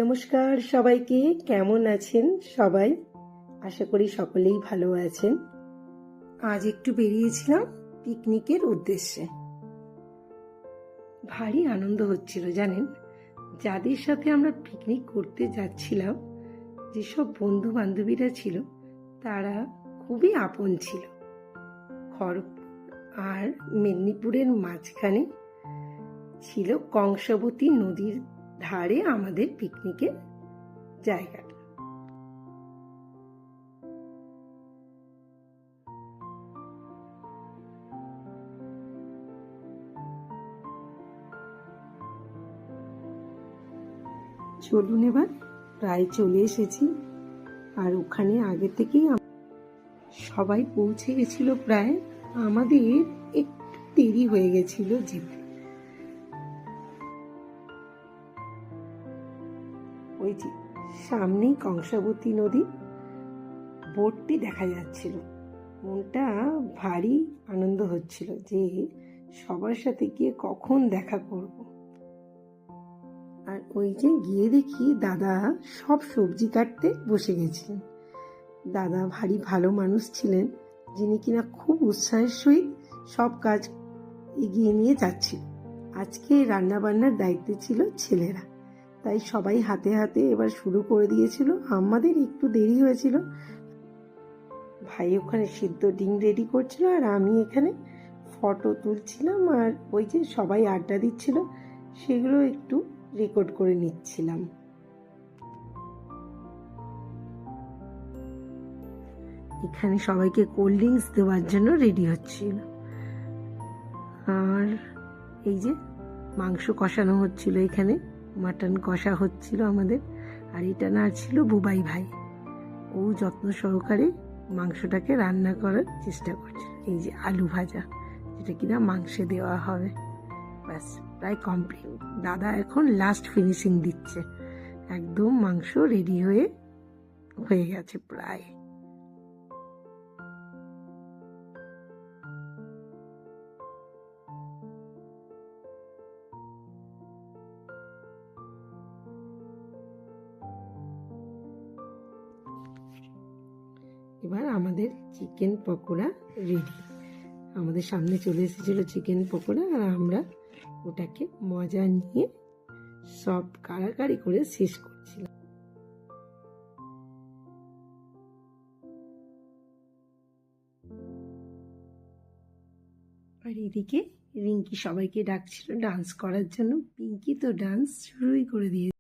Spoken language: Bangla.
নমস্কার সবাইকে, কেমন আছেন সবাই? আশা করি সকলেই ভালো আছেন। আজ একটু বেরিয়েছিলাম পিকনিকের উদ্দেশ্যে। ভারী আনন্দ হচ্ছিল জানেন। যাদের সাথে আমরা পিকনিক করতে যাচ্ছিলাম, যেসব বন্ধু বান্ধবীরা ছিল তারা খুবই আপন ছিল। খড়গপুর আর মেদিনীপুরের মাঝখানে ছিল কংসাবতী নদীর ধারে আমাদের পিকনিকের জায়গাটা। চলুন এবার প্রায় চলে এসেছি। আর ওখানে আগে থেকেই সবাই পৌঁছে গেছিল প্রায়। আমাদের একটু দেরি হয়ে গেছিল যেতে। ওই যে সামনেই কংসাবতী নদী, বোটটি দেখা যাচ্ছিল। মনটা ভারী আনন্দ হচ্ছিল যে সবার সাথে গিয়ে কখন দেখা করব। আর ওই যে গিয়ে দেখি দাদা সব সবজি কাটতে বসে গেছিলেন। দাদা ভারী ভালো মানুষ ছিলেন, যিনি কিনা খুব উৎসাহের সহিত সব কাজ এগিয়ে নিয়ে যাচ্ছিল। আজকে রান্না বান্নার দায়িত্বে ছিল ছেলেরা, তাই সবাই হাতে হাতে এবার শুরু করে দিয়েছিল। আমাদের একটু দেরি হয়েছিল। ভাই ওখানে সিদ্ধ ডিম রেডি করছিল, আর আমি এখানে ফটো তুলছিলাম। আর ওই যে সবাই আড্ডা দিচ্ছিল, সেগুলো একটু রেকর্ড করে নিচ্ছিলাম। এখানে সবাইকে কোল্ড ড্রিঙ্কস দেওয়ার জন্য রেডি হচ্ছিল। আর এই যে মাংস কষানো হচ্ছিল, এখানে মাটন কষা হচ্ছিল আমাদের। আর এটা না ছিল বুবাই ভাই, ও যত্ন সহকারে মাংসটাকে রান্না করার চেষ্টা করছে। এই যে আলু ভাজা, যেটা কিনা মাংসে দেওয়া হবে। ব্যাস প্রায় কমপ্লিট। দাদা এখন লাস্ট ফিনিশিং দিচ্ছে। একদম মাংস রেডি হয়ে গেছে প্রায়। এবার আমাদের চিকেন পকোড়া রেডি। আমাদের সামনে চলে এসেছিল চিকেন পকোড়া, আর আমরা ওটাকে মজা নিয়ে সব কাড়াকাড়ি করে শেষ করছিলাম। আর এদিকে রিঙ্কি সবাইকে ডাকছিল ডান্স করার জন্য। পিঙ্কি তো ডান্স শুরুই করে দিয়েছে।